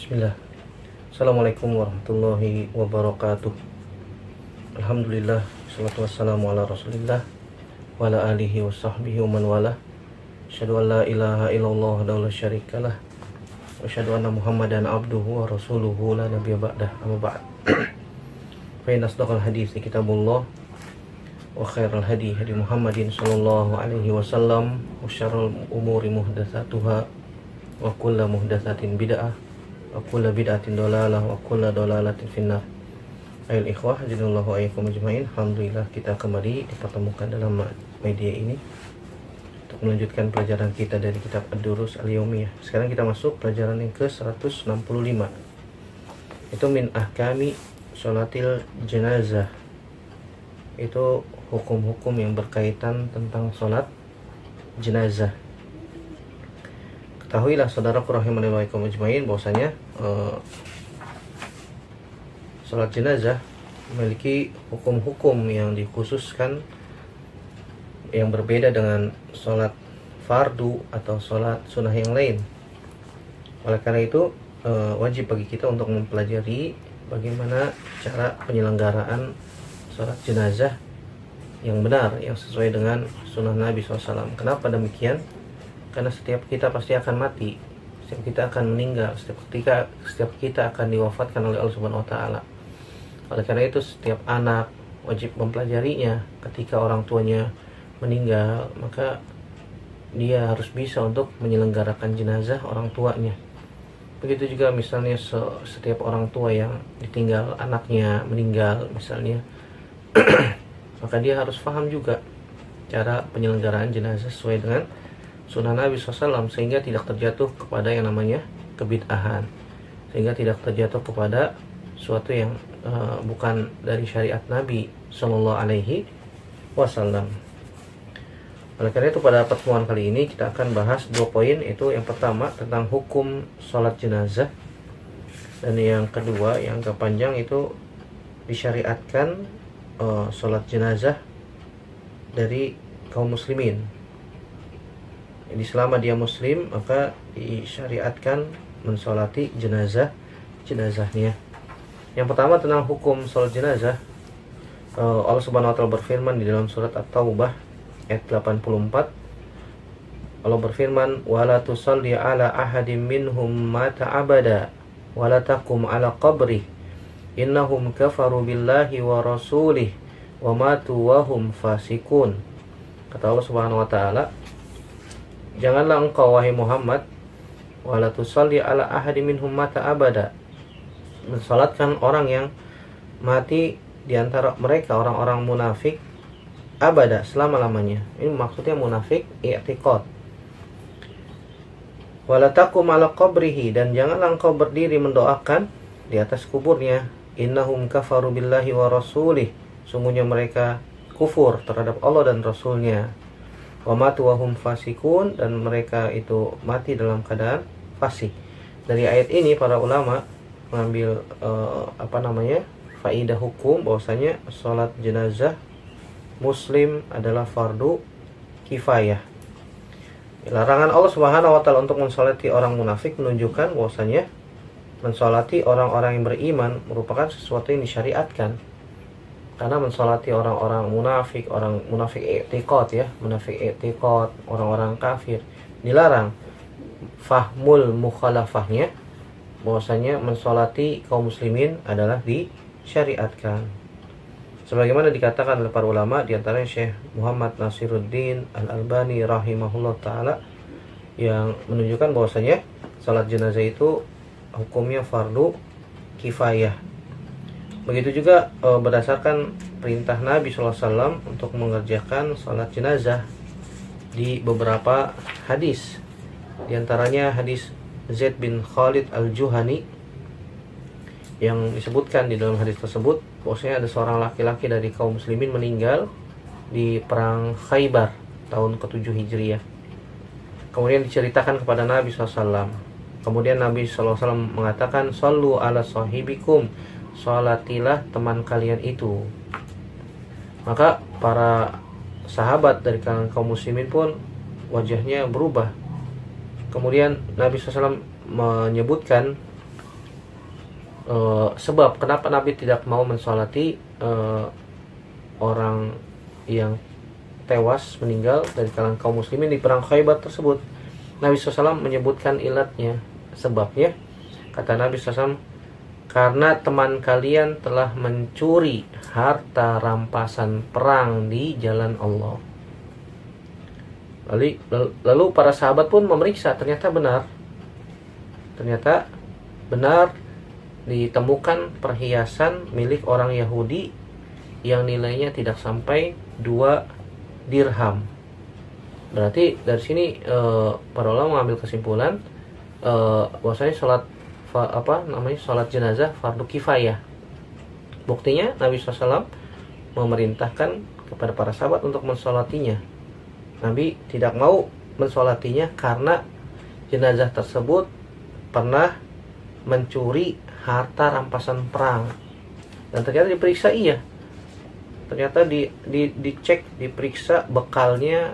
Bismillah. Assalamualaikum warahmatullahi wabarakatuh. Alhamdulillah, salatu wassalamu ala rasulillah wa ala alihi wa sahbihi wa man wala. Asyhadu an la ilaha illallah wa la syarikalah wa asyhadu anna muhammadan abduhu wa rasuluhu la nabiyya ba'dah, amma ba'd. Fa inna asdaqal hadits kitabullah wa khairal hadi hadi Muhammadin sallallahu alaihi wasallam wa syarrul umuri muhdatsatuha wa kullu muhdatsatin bid'ah wa kullu bid'atin dolalah wa kullu dolalatin finnar. Ayol ikhwah, jadallahu ayyakum ajmain. Alhamdulillah kita kembali dipertemukan dalam media ini untuk melanjutkan pelajaran kita dari kitab Ad-Durus Al-Yaumiyah. Sekarang kita masuk pelajaran yang ke-165. Itu min ahkami sholatil jenazah. Itu hukum-hukum yang berkaitan tentang sholat jenazah. Ketahuilah saudaraku rahimani wa iyyakum ajmain bahwasanya sholat jenazah memiliki hukum-hukum yang dikhususkan yang berbeda dengan sholat fardu atau sholat sunnah yang lain. Oleh karena itu wajib bagi kita untuk mempelajari bagaimana cara penyelenggaraan sholat jenazah yang benar, yang sesuai dengan sunnah Nabi SAW. Kenapa demikian? Karena setiap kita pasti akan mati, setiap kita akan meninggal, setiap kita akan diwafatkan oleh Allah Subhanahu wa taala. Oleh karena itu setiap anak wajib mempelajarinya. Ketika orang tuanya meninggal, maka dia harus bisa untuk menyelenggarakan jenazah orang tuanya. Begitu juga misalnya setiap orang tua yang ditinggal anaknya meninggal misalnya, maka dia harus paham juga cara penyelenggaraan jenazah sesuai dengan sunnah Nabi SAW, sehingga tidak terjatuh kepada yang namanya kebid'ahan, sehingga tidak terjatuh kepada suatu yang bukan dari syariat Nabi Sallallahu Alaihi Wasallam. Oleh karena itu pada pertemuan kali ini kita akan bahas 2 poin, itu yang pertama tentang hukum sholat jenazah, dan yang kedua yang agak panjang itu disyariatkan sholat jenazah dari kaum muslimin. Jadi selama dia muslim maka disyariatkan mensolati jenazahnya. Yang pertama tentang hukum sholat jenazah, Allah Subhanahu wa taala berfirman di dalam surat At-Taubah ayat 84. Allah berfirman, "Wala tusalli ala ahadin minhum mata abada wala taqum ala qabri innahum kafaru billahi wa rasulih wa matu wa hum fasikun." Kata Allah Subhanahu wa taala, janganlah engkau wahai Muhammad wala tusalli ala ahadin minhum mata abada, mensalatkan orang yang mati di antara mereka, orang-orang munafik, abada, selama-lamanya. Ini maksudnya munafik i'tiqad. Wala taqum ala qabrihi, dan janganlah engkau berdiri mendoakan di atas kuburnya. Innahum kafaru billahi wa rasulih, sungguhnya mereka kufur terhadap Allah dan Rasulnya. Wa matu wa hum fasikun, dan mereka itu mati dalam keadaan fasik. Dari ayat ini para ulama mengambil faidah hukum bahwasanya sholat jenazah muslim adalah fardu kifayah. Larangan Allah Subhanahu wa taala untuk mensolati orang munafik menunjukkan bahwasanya mensolati orang-orang yang beriman merupakan sesuatu yang disyariatkan. Karena mensolati orang-orang munafik, orang munafik i'tiqad, orang-orang kafir dilarang. Fahmul mukhalafahnya bahwasanya mensolati kaum muslimin adalah disyariatkan. Sebagaimana dikatakan oleh para ulama, di antaranya Syekh Muhammad Nasiruddin Al-Albani rahimahullah taala, yang menunjukkan bahwasanya salat jenazah itu hukumnya fardu kifayah. Begitu juga berdasarkan perintah Nabi SAW untuk mengerjakan salat jenazah di beberapa hadis. Di antaranya hadis Zaid bin Khalid Al-Juhani yang disebutkan di dalam hadis tersebut bahwasanya ada seorang laki-laki dari kaum muslimin meninggal di perang Khaybar tahun ke-7 Hijriah. Kemudian diceritakan kepada Nabi SAW. Kemudian Nabi SAW mengatakan, "Shallu ala sahibikum," sholatilah teman kalian itu. Maka para sahabat dari kalangan kaum muslimin pun wajahnya berubah. Kemudian Nabi SAW menyebutkan sebab kenapa Nabi tidak mau mensolati orang yang tewas meninggal dari kalangan kaum muslimin di perang Khaybar tersebut. Nabi SAW menyebutkan ilatnya, sebabnya. Kata Nabi SAW, karena teman kalian telah mencuri harta rampasan perang di jalan Allah. Lalu para sahabat pun memeriksa, ternyata benar ditemukan perhiasan milik orang Yahudi yang nilainya tidak sampai 2 dirham. Berarti dari sini para ulama mengambil kesimpulan bahwasanya sholat jenazah fardu kifayah. Buktinya Nabi SAW memerintahkan kepada para sahabat untuk mensolatinya. Nabi tidak mau mensolatinya karena jenazah tersebut pernah mencuri harta rampasan perang. Dan ternyata diperiksa ternyata dicek, diperiksa bekalnya,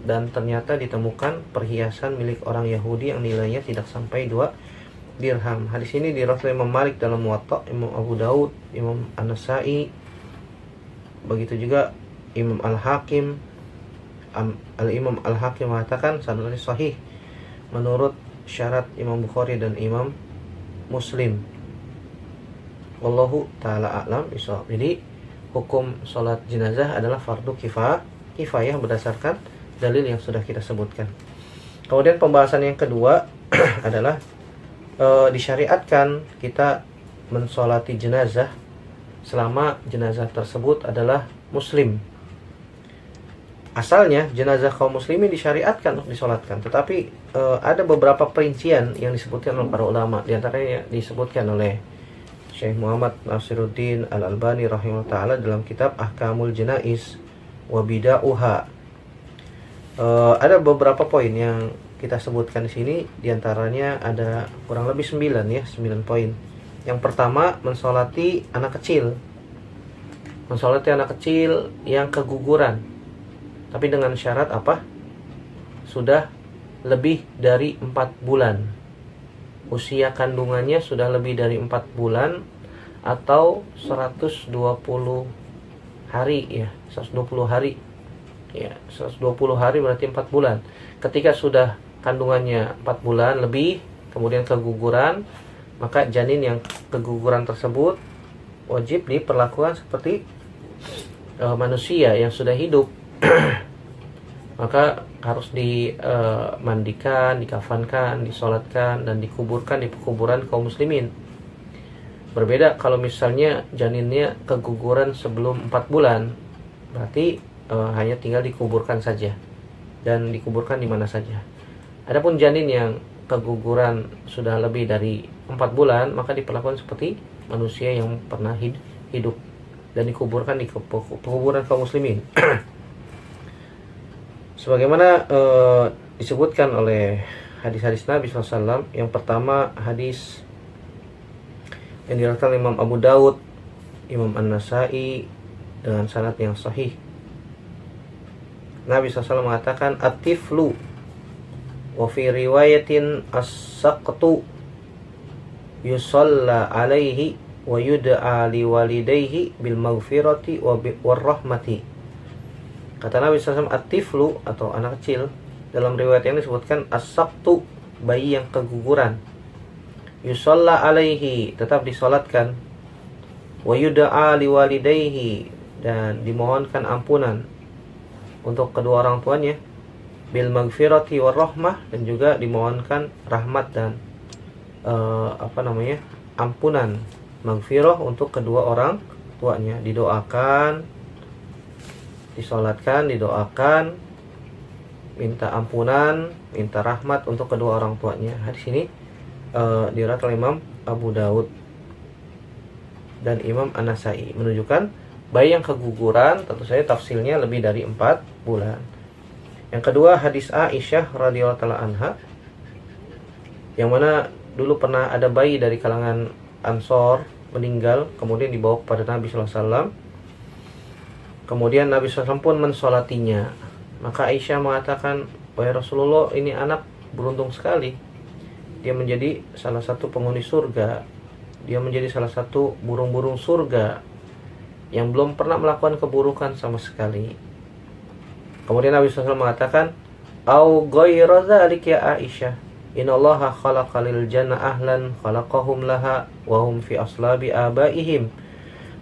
dan ternyata ditemukan perhiasan milik orang Yahudi yang nilainya tidak sampai 2 dirham. Hadis ini diriwayatkan Imam Malik dalam Muwatta, Imam Abu Daud, Imam An-Nasa'i, begitu juga Imam Al-Hakim. Al-Imam Al-Hakim mengatakan sanadnya sahih menurut syarat Imam Bukhari dan Imam Muslim. Wallahu ta'ala a'lam bishawab. Jadi hukum sholat jenazah adalah fardu kifayah berdasarkan dalil yang sudah kita sebutkan. Kemudian pembahasan yang kedua adalah disyariatkan kita mensolati jenazah selama jenazah tersebut adalah muslim. Asalnya jenazah kaum muslimin disyariatkan untuk disolatkan, tetapi ada beberapa perincian yang disebutkan oleh para ulama. Di antaranya disebutkan oleh Syekh Muhammad Nasiruddin Al-Albani rahimahullah ta'ala dalam kitab Ahkamul Janaiz wa Bida'uha. Ada beberapa poin yang kita sebutkan di sini. Di antaranya ada kurang lebih 9 poin. Yang pertama, mensolati anak kecil. Mensolati anak kecil yang keguguran. Tapi dengan syarat apa? Sudah lebih dari 4 bulan. Usia kandungannya sudah lebih dari 4 bulan atau 120 hari 120 hari. 120 hari berarti 4 bulan. Ketika sudah kandungannya 4 bulan lebih, kemudian keguguran, maka janin yang keguguran tersebut wajib diperlakukan seperti manusia yang sudah hidup. Maka harus dimandikan, dikafankan, disolatkan, dan dikuburkan di kuburan kaum muslimin. Berbeda kalau misalnya janinnya keguguran sebelum 4 bulan, berarti hanya tinggal dikuburkan saja, dan dikuburkan di mana saja. Adapun janin yang keguguran sudah lebih dari 4 bulan, maka diperlakukan seperti manusia yang pernah hidup, dan dikuburkan di kuburan kaum muslimin. Sebagaimana disebutkan oleh hadis-hadis Nabi SAW. Yang pertama, hadis yang diriwayatkan Imam Abu Daud, Imam An-Nasa'i dengan sanad yang sahih. Nabi SAW mengatakan, at-tiflu wa fi riwayatin as-saqtu yusalla alaihi wa yud'a li walidayhi bil maghfirati wa rahmati. Kata Nabi SAW, at-tiflu atau anak kecil, dalam riwayat yang disebutkan as-saqtu, bayi yang keguguran, yusalla alaihi, tetap disolatkan, wa yud'a li walidayhi, dan dimohonkan ampunan untuk kedua orang tuanya, bil maghfirati war rahmah, dan juga dimohonkan rahmat dan ampunan, maghfirah untuk kedua orang tuanya, didoakan, disolatkan, didoakan, minta ampunan, minta rahmat untuk kedua orang tuanya. Hadis ini diriwayatkan oleh Imam Abu Daud dan Imam An-Nasa'i, menunjukkan bayi yang keguguran tentu saja tafsilnya lebih dari 4 bulan. Yang kedua, hadis Aisyah radhiyallahu taala anha, yang mana dulu pernah ada bayi dari kalangan Ansor meninggal, kemudian dibawa kepada Nabi sallallahu alaihi wasallam. Kemudian Nabi SAW pun mensolatinya. Maka Aisyah mengatakan, wahai Rasulullah, ini anak beruntung sekali, dia menjadi salah satu penghuni surga. dia menjadi salah satu burung-burung surga yang belum pernah melakukan keburukan sama sekali. Kemudian Nabi SAW mengatakan, "Au ghayra dzalik ya Aisyah, innallaha khalaqa lil janna ahlan khalaqahum laha wa hum fi aslabi abaihim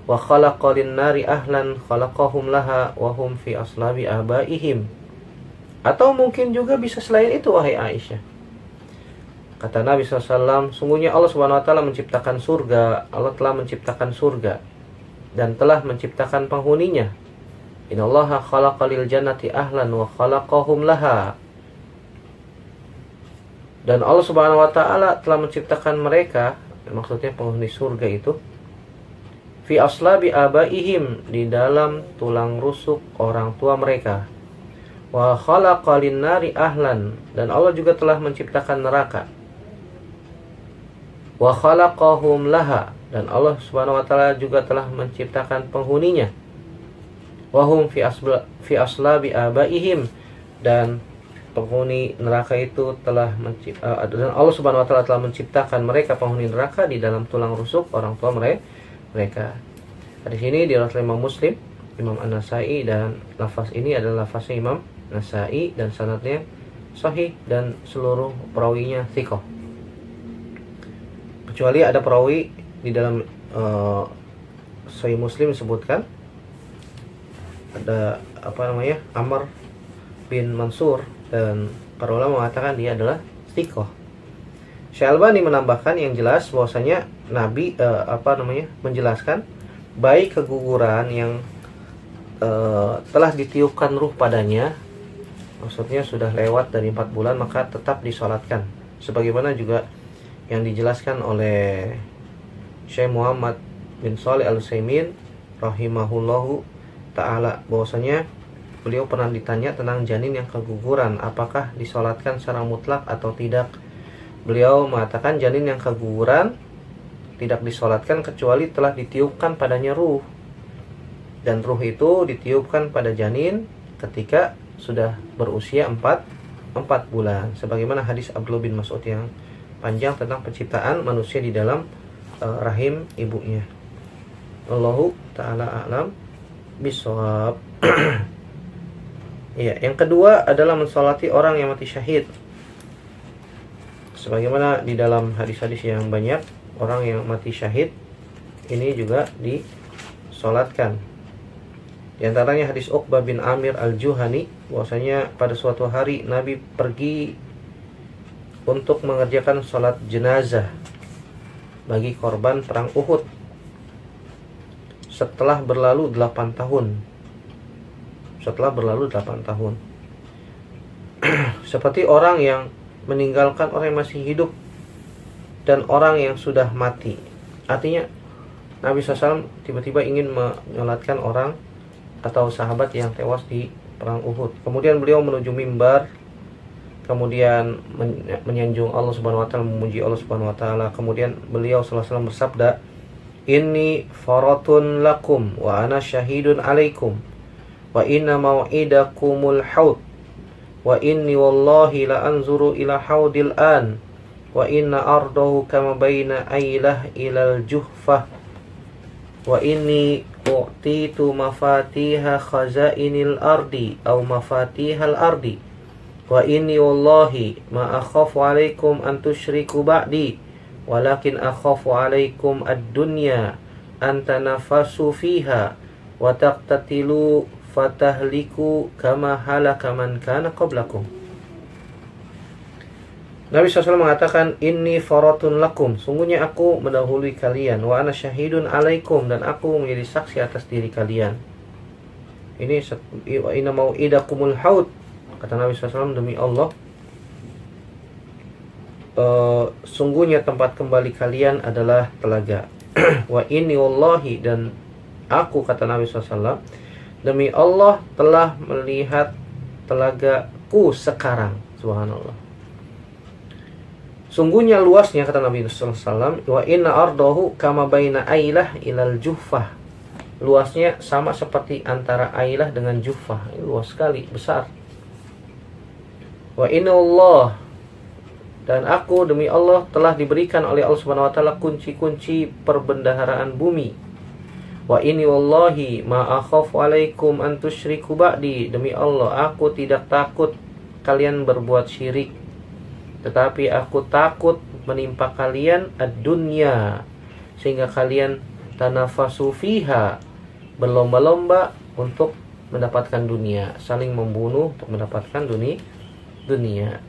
wa khalaqa lin nari ahlan khalaqahum laha wa hum fi aslabi abaihim." Atau mungkin juga bisa selain itu, wahai Aisyah. Kata Nabi SAW, sungguhnya Allah Subhanahu Wa Taala menciptakan surga. Allah telah menciptakan surga dan telah menciptakan penghuninya. Innallaha khalaqa lil jannati ahlan wa khalaqahum laha. Dan Allah Subhanahu Wa Taala telah menciptakan mereka, maksudnya penghuni surga itu, fi aslabi abaihim, di dalam tulang rusuk orang tua mereka. Wa khalaqa lin nari ahlan, dan Allah juga telah menciptakan neraka. Wa khalaqahum laha, dan Allah Subhanahu wa taala juga telah menciptakan penghuninya. Wa hum fi aslabi abaihim, dan penghuni neraka itu telah dan Allah Subhanahu wa taala telah menciptakan mereka penghuni neraka di dalam tulang rusuk orang tua mereka. Hadis ini diriwayatkan Imam Muslim, Imam An-Nasa'i, dan lafaz ini adalah lafaznya Imam Nasa'i dan sanadnya sahih dan seluruh perawinya thiqah. Kecuali ada perawi di dalam Sahih Muslim disebutkan ada Amr bin Mansur, dan para ulama mengatakan dia adalah thiqah. Syalbani menambahkan yang jelas bahwasanya Nabi menjelaskan baik keguguran yang telah ditiupkan ruh padanya, maksudnya sudah lewat dari 4 bulan, maka tetap disolatkan, sebagaimana juga yang dijelaskan oleh Syekh Muhammad bin Shalih Al-Utsaimin rahimahullahu ta'ala, bahwasanya beliau pernah ditanya tentang janin yang keguguran, apakah disolatkan secara mutlak atau tidak. Beliau mengatakan janin yang keguguran tidak disolatkan kecuali telah ditiupkan padanya ruh, dan ruh itu ditiupkan pada janin ketika sudah berusia 4 bulan, sebagaimana hadis Abdullah bin Mas'ud yang panjang tentang penciptaan manusia di dalam rahim ibunya. Allahu ta'ala a'lam bishawab. Ya, yang kedua adalah mensolati orang yang mati syahid. Sebagaimana di dalam hadis-hadis yang banyak, orang yang mati syahid ini juga disolatkan. Di antaranya hadis Uqbah bin Amir Al-Juhani, bahwasanya pada suatu hari Nabi pergi untuk mengerjakan sholat jenazah bagi korban perang Uhud setelah berlalu 8 tahun. Seperti orang yang meninggalkan orang yang masih hidup dan orang yang sudah mati. Artinya Nabi SAW tiba-tiba ingin menyolatkan orang atau sahabat yang tewas di perang Uhud. Kemudian beliau menuju mimbar, kemudian menyanjung Allah Subhanahu wa taala, memuji Allah Subhanahu wa taala. Kemudian beliau sallallahu alaihi wasallam bersabda, "Inni faratun lakum wa ana syahidun alaikum wa inna mau'idakumul haud wa inni wallahi la anzuru ila haudil an wa inna ardahu kama baina ailah ilal juhfah wa inni u'titu mafatiha khazainil ardi au mafatihal ardi wa inni wallahi ma akhafu alaikum an tusyriku ba'di walakin akhafu alaikum ad-dunya an tanafasu fiha wa taqtatilu fatahliku kama halaka man kana qablakum." Nabi SAW mengatakan, "Inni faratun lakum," sungguhnya aku mendahului kalian, "wa ana syahidun alaikum," dan aku menjadi saksi atas diri kalian. Ini wa inna mau'idakumul haud, kata Nabi SAW, demi Allah, sungguhnya tempat kembali kalian adalah telaga. Wa inni wallahi, dan aku, kata Nabi SAW, demi Allah telah melihat telagaku sekarang. Subhanallah. Sungguhnya luasnya, kata Nabi SAW, wa inna ardahu kama baina ailah ilal juhfah. Luasnya sama seperti antara ailah dengan juhfah. Luas sekali, besar. Wa inna Allah, Dan aku demi Allah telah diberikan oleh Allah Subhanahu wa taala kunci-kunci perbendaharaan bumi. Wa inni wallahi ma akhafu alaikum an tusyriku ba'di. Demi Allah, aku tidak takut kalian berbuat syirik, tetapi aku takut menimpa kalian ad-dunya, sehingga kalian tanafasu fiha, berlomba-lomba untuk mendapatkan dunia, saling membunuh untuk mendapatkan dunia,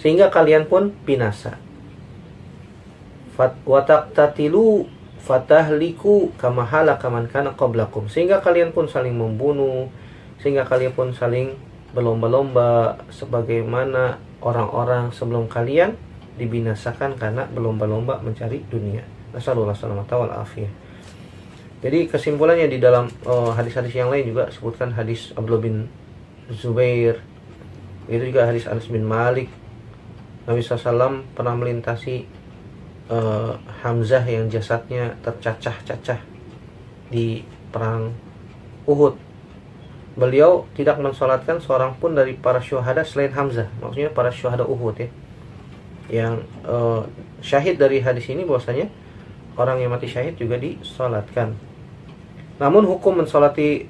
sehingga kalian pun binasa. Wataqtatilu fatahliku kama halaka man kana qablakum, sehingga kalian pun saling membunuh, sehingga kalian pun saling berlomba-lomba sebagaimana orang-orang sebelum kalian dibinasakan karena berlomba-lomba mencari dunia. Nasallallahu salamata wal afiyah. Jadi kesimpulannya di dalam hadis-hadis yang lain juga sebutkan hadis Abdullah bin Zubair, itu juga hadis Anas bin Malik. Nabi SAW pernah melintasi Hamzah yang jasadnya tercacah-cacah di perang Uhud. Beliau tidak mensolatkan seorang pun dari para syuhada selain Hamzah, maksudnya para syuhada Uhud ya. Yang syahid dari hadis ini bahwasanya orang yang mati syahid juga disolatkan. Namun hukum mensolati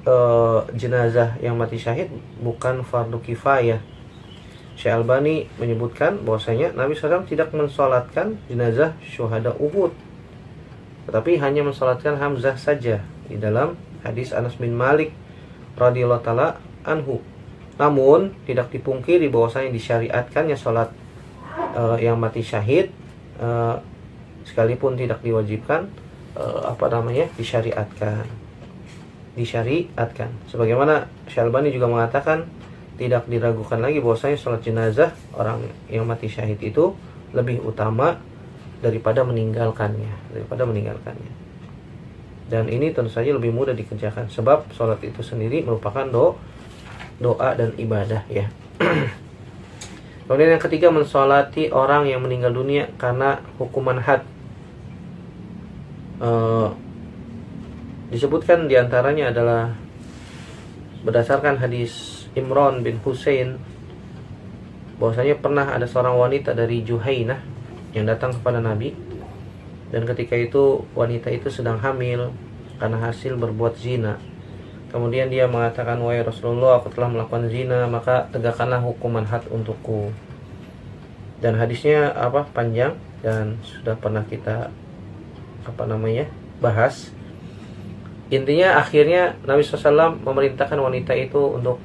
jenazah yang mati syahid bukan fardu kifayah. Syekh Albani menyebutkan bahwasanya Nabi SAW tidak mensolatkan jenazah syuhada Uhud, tetapi hanya mensolatkan Hamzah saja di dalam hadis Anas bin Malik radhiyallahu taala anhu. Namun tidak dipungkiri bahwasanya disyariatkannya sholat yang mati syahid, sekalipun tidak diwajibkan, disyariatkan. Sebagaimana Syekh Albani juga mengatakan tidak diragukan lagi bahwasanya sholat jenazah orang yang mati syahid itu lebih utama daripada meninggalkannya. Dan ini tentu saja lebih mudah dikerjakan, sebab sholat itu sendiri merupakan doa dan ibadah ya. Kemudian yang ketiga, mensolati orang yang meninggal dunia karena hukuman had. Disebutkan diantaranya adalah berdasarkan hadis Imran bin Husain, bahwasanya pernah ada seorang wanita dari Juhainah yang datang kepada Nabi, dan ketika itu wanita itu sedang hamil karena hasil berbuat zina. Kemudian dia mengatakan, wahai Rasulullah, aku telah melakukan zina, maka tegakkanlah hukuman had untukku. Dan hadisnya panjang dan sudah pernah kita bahas. Intinya akhirnya Nabi SAW memerintahkan wanita itu untuk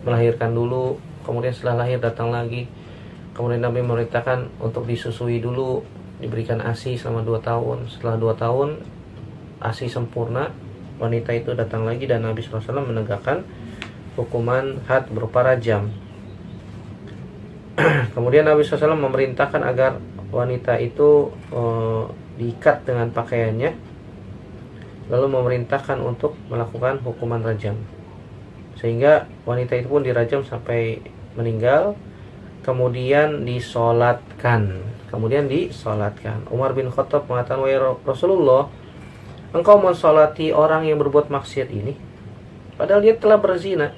melahirkan dulu, kemudian setelah lahir datang lagi. Kemudian Nabi memerintahkan untuk disusui dulu, diberikan ASI selama 2 tahun. Setelah 2 tahun ASI sempurna, wanita itu datang lagi dan Nabi SAW menegakkan hukuman had berupa rajam. Kemudian Nabi SAW memerintahkan agar wanita itu diikat dengan pakaiannya, lalu memerintahkan untuk melakukan hukuman rajam, sehingga wanita itu pun dirajam sampai meninggal. Kemudian disolatkan. Umar bin Khattab mengatakan, wahai Rasulullah, engkau mensolati orang yang berbuat maksiat ini padahal dia telah berzina.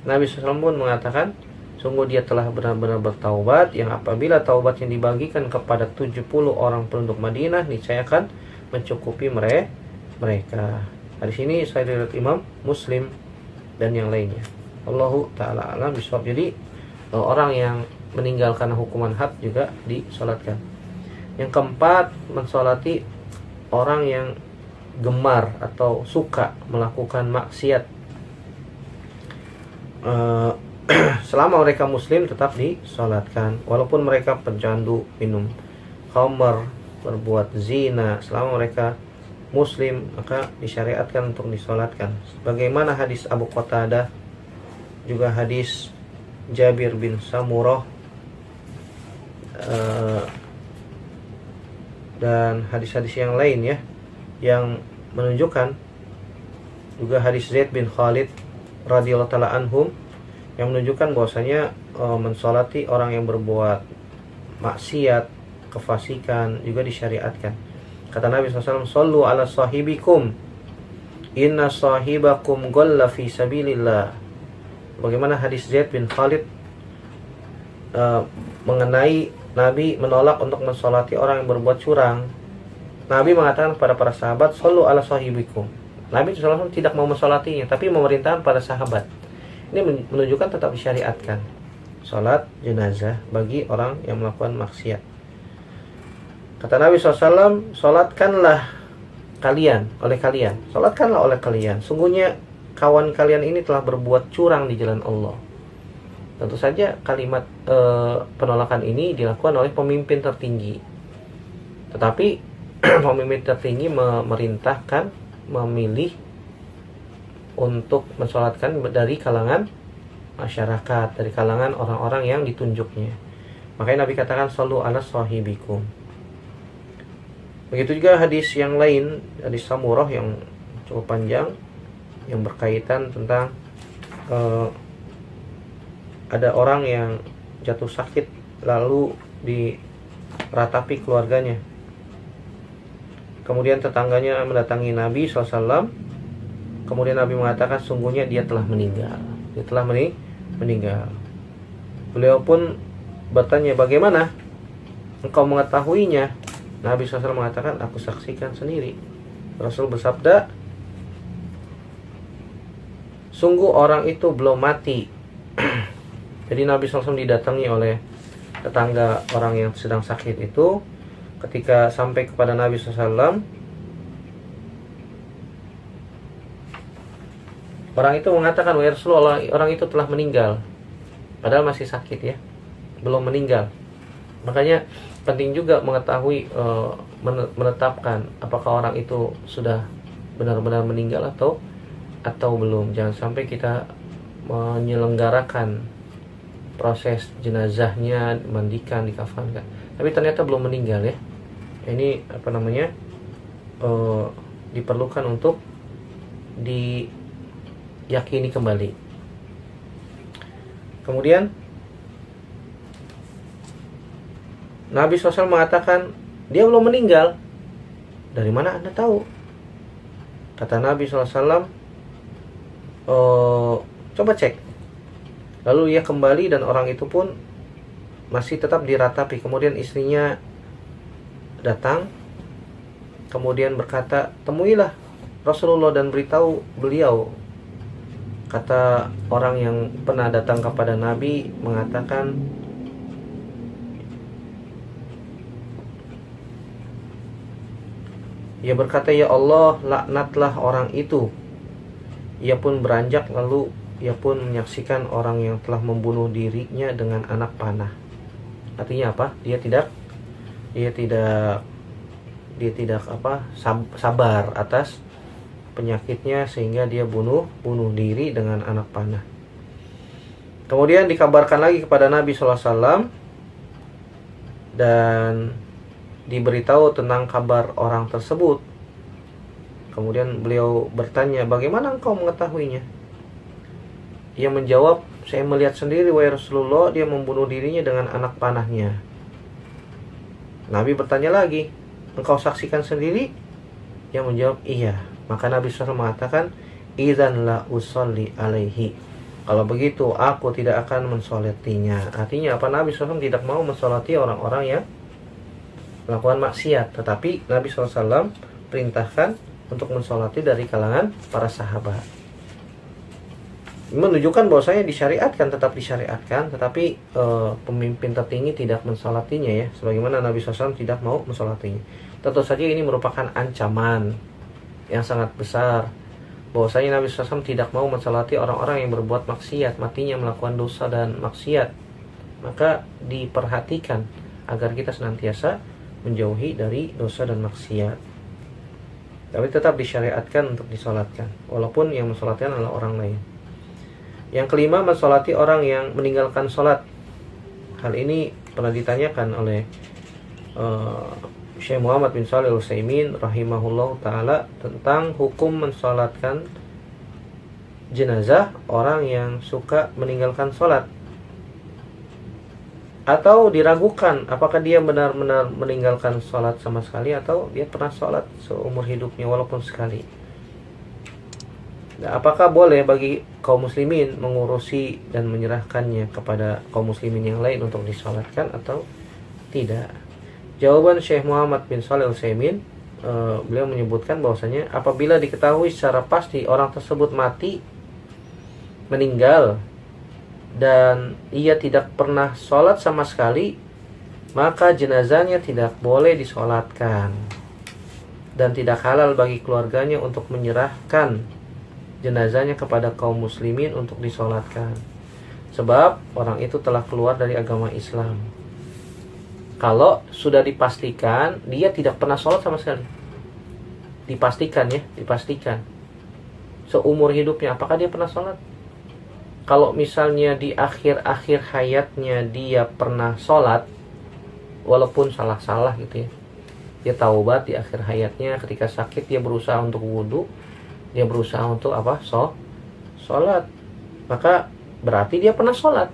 Nabi SAW pun mengatakan, sungguh dia telah benar-benar bertaubat, yang apabila taubatnya dibagikan kepada 70 orang penduduk Madinah, niscaya akan mencukupi mereka. Hadis ini sahih riwayat Imam Muslim dan yang lainnya. Allahu ta'ala alam bisawab. Jadi orang yang meninggalkan hukuman had juga disolatkan. Yang keempat, mensolati orang yang gemar atau suka melakukan maksiat. Selama mereka muslim tetap disolatkan, walaupun mereka pecandu, minum khamr, berbuat zina, selama mereka muslim maka disyariatkan untuk disolatkan. Bagaimana hadis Abu Qatadah, juga hadis Jabir bin Samurah, dan hadis-hadis yang lain ya, yang menunjukkan, juga hadis Zaid bin Khalid radhiyallahu taala anhum, yang menunjukkan bahwasanya mensolati orang yang berbuat maksiat, kefasikan juga disyariatkan. Kata Nabi SAW, sallu ala sahibikum, inna sahibakum ghalla fi sabilillah. Bagaimana hadis Zaid bin Khalid mengenai Nabi menolak untuk mensolati orang yang berbuat curang. Nabi mengatakan kepada para sahabat, "Shollu ala sahibikum." Nabi SAW tidak mau mensolatinya, tapi memerintahkan pada sahabat. Ini menunjukkan tetap disyariatkan sholat jenazah bagi orang yang melakukan maksiat. Kata Nabi SAW, sholatkanlah oleh kalian. Sungguhnya kawan kalian ini telah berbuat curang di jalan Allah. Tentu saja kalimat penolakan ini dilakukan oleh pemimpin tertinggi. Tetapi pemimpin tertinggi memerintahkan, memilih untuk mensolatkan dari kalangan masyarakat, dari kalangan orang-orang yang ditunjuknya. Makanya Nabi katakan, "Shollu ala sahibikum." Begitu juga hadis yang lain, hadis Samurah yang cukup panjang, yang berkaitan tentang ada orang yang jatuh sakit lalu diratapi keluarganya. Kemudian tetangganya mendatangi Nabi SAW. Kemudian Nabi mengatakan, sungguhnya dia telah meninggal. Meninggal. Beliau pun bertanya, bagaimana engkau mengetahuinya? Nabi SAW mengatakan, aku saksikan sendiri. Rasul bersabda, sungguh orang itu belum mati. Jadi Nabi SAW didatangi oleh tetangga orang yang sedang sakit itu. Ketika sampai kepada Nabi SAW, orang itu mengatakan, wahai Rasulullah, orang itu telah meninggal. Padahal masih sakit ya, belum meninggal. Makanya penting juga mengetahui, menetapkan apakah orang itu sudah benar-benar meninggal atau belum. Jangan sampai kita menyelenggarakan proses jenazahnya, mandikan, dikafankan, tapi ternyata belum meninggal ya. Ini diperlukan untuk diyakini kembali. Kemudian Nabi SAW mengatakan, dia belum meninggal. Dari mana Anda tahu? Kata Nabi SAW, coba cek. Lalu ia kembali dan orang itu pun masih tetap diratapi. Kemudian istrinya datang, kemudian berkata, temuilah Rasulullah dan beritahu beliau. Kata orang yang pernah datang kepada Nabi mengatakan, ia berkata, ya Allah, laknatlah orang itu. Ia pun beranjak, lalu ia pun menyaksikan orang yang telah membunuh dirinya dengan anak panah. Artinya apa? Dia tidak sabar atas penyakitnya sehingga dia bunuh diri dengan anak panah. Kemudian dikabarkan lagi kepada Nabi SAW dan diberitahu tentang kabar orang tersebut. Kemudian beliau bertanya, bagaimana engkau mengetahuinya? Ia menjawab, saya melihat sendiri wahai Rasulullah, dia membunuh dirinya dengan anak panahnya. Nabi bertanya lagi, engkau saksikan sendiri? Ia menjawab, iya. Maka Nabi SAW mengatakan, idzan la usolli alaihi. Kalau begitu aku tidak akan mensolatinya. Artinya apa? Nabi SAW tidak mau mensolati orang-orang yang melakukan maksiat, tetapi Nabi SAW perintahkan untuk mensolati dari kalangan para sahabat. Ini menunjukkan bahwasanya tetap disyariatkan, tetapi pemimpin tertinggi tidak mensolatinya ya, sebagaimana Nabi SAW tidak mau mensolatinya. Tentu saja ini merupakan ancaman yang sangat besar, bahwasanya Nabi SAW tidak mau mensolati orang-orang yang berbuat maksiat, matinya melakukan dosa dan maksiat. Maka diperhatikan agar kita senantiasa menjauhi dari dosa dan maksiat. Tapi tetap disyariatkan untuk disolatkan, walaupun yang mensolatkan adalah orang lain. Yang kelima, mensolati orang yang meninggalkan solat. Hal ini pernah ditanyakan oleh Syekh Muhammad bin Shalih Al-Utsaimin rahimahullah ta'ala tentang hukum mensolatkan jenazah orang yang suka meninggalkan solat, atau diragukan apakah dia benar-benar meninggalkan sholat sama sekali atau dia pernah sholat seumur hidupnya walaupun sekali. Nah, apakah boleh bagi kaum muslimin mengurusi dan menyerahkannya kepada kaum muslimin yang lain untuk disolatkan atau tidak? Jawaban Syekh Muhammad bin Shalih Al-Utsaimin, beliau menyebutkan bahwasanya apabila diketahui secara pasti orang tersebut mati, meninggal, dan ia tidak pernah sholat sama sekali, maka jenazahnya tidak boleh disolatkan dan tidak halal bagi keluarganya untuk menyerahkan jenazahnya kepada kaum muslimin untuk disolatkan, sebab orang itu telah keluar dari agama Islam. Kalau sudah dipastikan dia tidak pernah sholat sama sekali, dipastikan seumur hidupnya, apakah dia pernah sholat? Kalau misalnya di akhir-akhir hayatnya dia pernah sholat, walaupun salah-salah gitu ya, dia taubat di akhir hayatnya, ketika sakit dia berusaha untuk wudu, dia berusaha untuk sholat, maka berarti dia pernah sholat.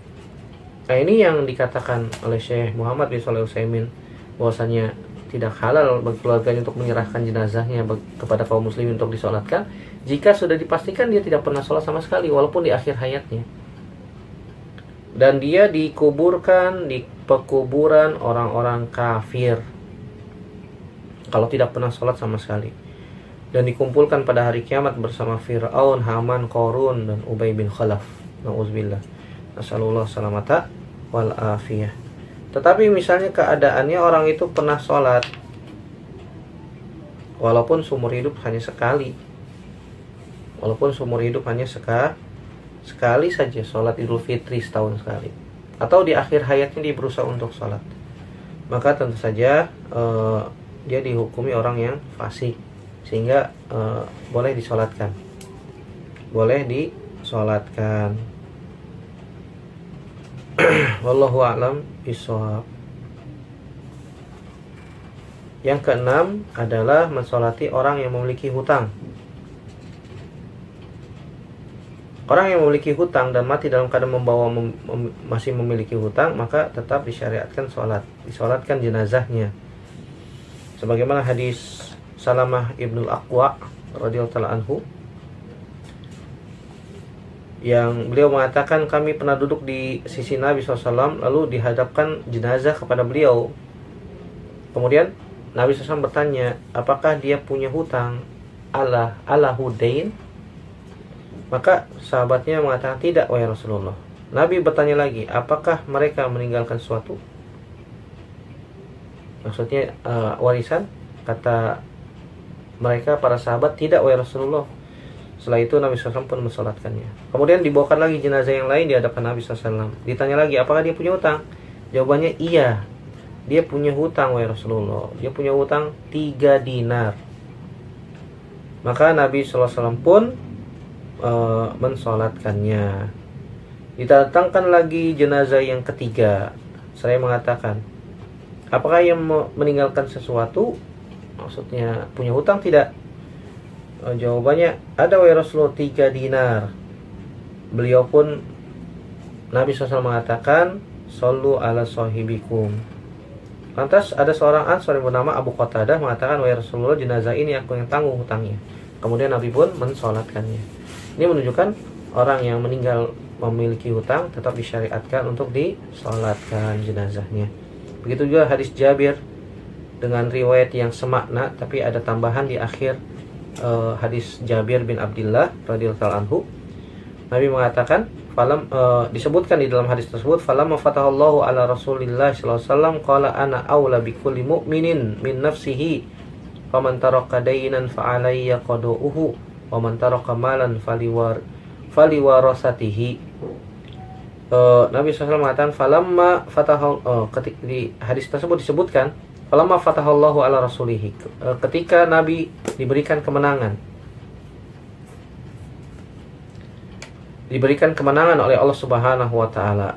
Nah, ini yang dikatakan oleh Syekh Muhammad bin Shalih Al-Utsaimin, bahwasanya tidak halal bagi keluarganya untuk menyerahkan jenazahnya kepada kaum muslimin untuk disolatkan jika sudah dipastikan dia tidak pernah sholat sama sekali walaupun di akhir hayatnya, dan dia dikuburkan di pekuburan orang-orang kafir kalau tidak pernah sholat sama sekali, dan dikumpulkan pada hari kiamat bersama Fir'aun, Haman, Qarun, dan Ubay bin Khalaf. Na'udzubillah. Nasallallahu salamata wal afiyah. Tetapi misalnya keadaannya orang itu pernah sholat walaupun seumur hidup hanya sekali, sekali saja sholat Idul Fitri setahun sekali, atau di akhir hayatnya dia berusaha untuk sholat, maka tentu saja dia dihukumi orang yang fasik, sehingga boleh disolatkan. Wallahu a'lam bishawab. Yang keenam adalah mensolati orang yang memiliki hutang. Orang yang memiliki hutang dan mati dalam keadaan masih memiliki hutang, maka tetap disyariatkan disolatkan jenazahnya. Sebagaimana hadis Salamah ibnul Aqwa radhiyallahu anhu, yang beliau mengatakan, kami pernah duduk di sisi Nabi SAW, lalu dihadapkan jenazah kepada beliau. Kemudian Nabi SAW bertanya, apakah dia punya hutang ala hudain? Maka sahabatnya mengatakan, tidak wahai Rasulullah. Nabi bertanya lagi, apakah mereka meninggalkan sesuatu? Maksudnya warisan? Kata mereka, para sahabat, tidak wahai Rasulullah. Setelah itu Nabi SAW pun mensolatkannya. Kemudian dibawakan lagi jenazah yang lain di hadapan Nabi SAW. Ditanya lagi, apakah dia punya hutang? Jawabannya, iya, dia punya hutang wahai Rasulullah. Dia punya hutang 3 dinar. Maka Nabi SAW pun mensolatkannya. Didatangkan lagi jenazah yang ketiga. Saya mengatakan, apakah yang meninggalkan sesuatu? Maksudnya punya hutang tidak? Jawabannya, ada wahai Rasulullah 3 dinar. Beliau pun, Nabi SAW mengatakan, Sallu ala sahibikum. Lantas ada seorang Ansar yang bernama Abu Qatadah mengatakan, wahai Rasulullah, jenazah ini aku yang tanggung hutangnya. Kemudian Nabi pun mensolatkannya. Ini menunjukkan orang yang meninggal memiliki hutang tetap disyariatkan untuk disolatkan jenazahnya. Begitu juga hadis Jabir dengan riwayat yang semakna, tapi ada tambahan di akhir hadis Jabir bin Abdullah radhiyallahu anhu. Nabi mengatakan, disebutkan di dalam hadis tersebut, falamma fatahallahu ala Rasulillah sallallahu alaihi wasallam qala ana aula bi kulli mu'minin min nafsihi faman taraka daynan fa alayya qada'uhu wa man taraka malan faliwarasatihi. Nabi SAW mengatakan, falamma ketika di hadis tersebut disebutkan, falamma fatahallahu ala rasulihi, ketika Nabi diberikan kemenangan oleh Allah Subhanahu wa taala.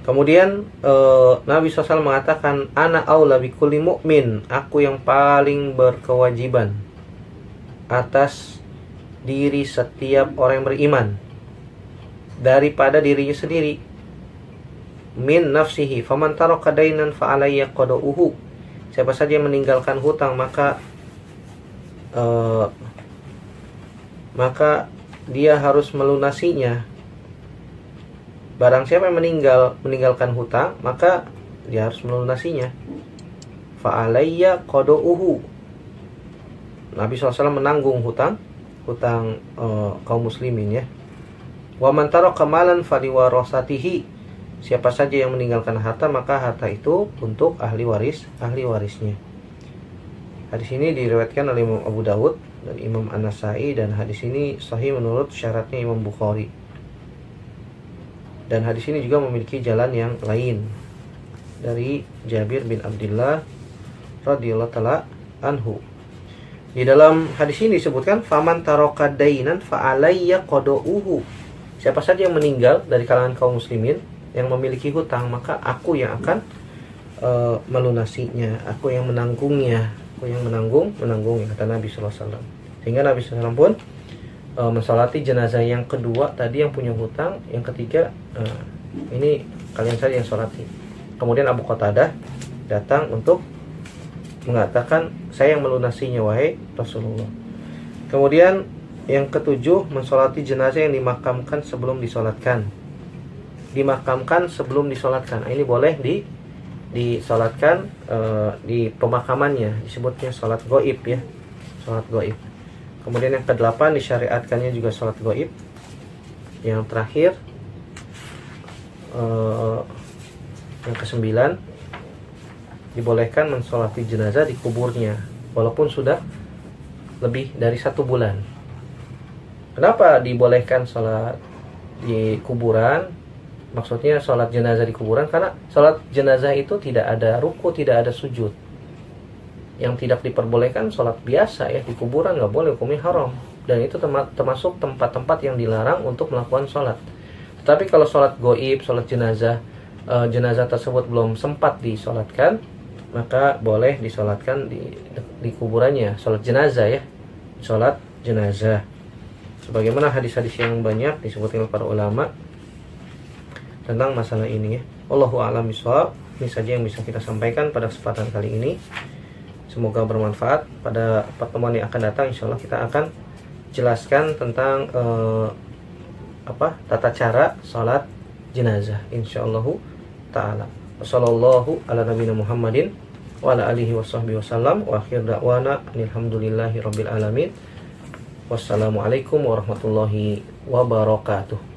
Kemudian Nabi SAW mengatakan, ana aula bi kulli mu'min, aku yang paling berkewajiban atas diri setiap orang yang beriman daripada dirinya sendiri. Min nafsihi faman taraka dainan fa alayya qada'uhu, siapa saja yang meninggalkan hutang maka maka dia harus melunasinya. Barang siapa yang meninggalkan hutang, maka dia harus melunasinya. Fa'alayya qada'uhu. Nabi SAW menanggung hutang kaum muslimin ya. Wa man taraka malan faliwarasatihi. Siapa saja yang meninggalkan harta, maka harta itu untuk ahli warisnya. Hadis ini diriwayatkan oleh Imam Abu Dawud dan Imam An-Nasai, dan hadis ini sahih menurut syaratnya Imam Bukhari. Dan hadis ini juga memiliki jalan yang lain dari Jabir bin Abdullah radhiyallahu taala anhu. Di dalam hadis ini disebutkan faman taraka dainan fa alayya qada'uhu. Siapa saja yang meninggal dari kalangan kaum muslimin yang memiliki hutang, maka aku yang akan melunasinya, aku yang menanggungnya, aku yang menanggungnya, kata Nabi sallallahu alaihi wasallam. Sehingga Nabi sallallahu alaihi wasallam pun mensolati jenazah yang kedua tadi yang punya hutang, yang ketiga ini kalian saja yang solati. Kemudian Abu Qatadah datang untuk mengatakan, saya yang melunasinya wahai Rasulullah. Kemudian yang ketujuh, mensolati jenazah yang dimakamkan sebelum disolatkan. Dimakamkan sebelum disolatkan, ini boleh disolatkan di pemakamannya, disebutnya sholat goib ya, sholat goib. Kemudian yang ke-8, disyariatkannya juga sholat goib. Yang terakhir, yang ke-9, dibolehkan mensolati jenazah di kuburnya walaupun sudah lebih dari 1 bulan. Kenapa dibolehkan sholat di kuburan? Maksudnya sholat jenazah di kuburan, karena sholat jenazah itu tidak ada ruku, tidak ada sujud. Yang tidak diperbolehkan sholat biasa ya, di kuburan nggak boleh, hukumnya haram. Dan itu termasuk tempat-tempat yang dilarang untuk melakukan sholat. Tetapi kalau sholat goib, sholat jenazah, jenazah tersebut belum sempat disolatkan, maka boleh disolatkan di kuburannya, sholat jenazah ya, sholat jenazah. Sebagaimana hadis-hadis yang banyak disebutkan oleh para ulama tentang masalah ini ya. Wallahu a'lam bishawab. Ini saja yang bisa kita sampaikan pada kesempatan kali ini. Semoga bermanfaat. Pada pertemuan yang akan datang insyaallah kita akan jelaskan tentang tata cara salat jenazah insyaallah taala. Wassallallahu ala nabiyina Muhammadin wa ala alihi washabbihi wasallam wa akhir da'wana alhamdulillahi rabbil alamin. Wassalamualaikum warahmatullahi wabarakatuh.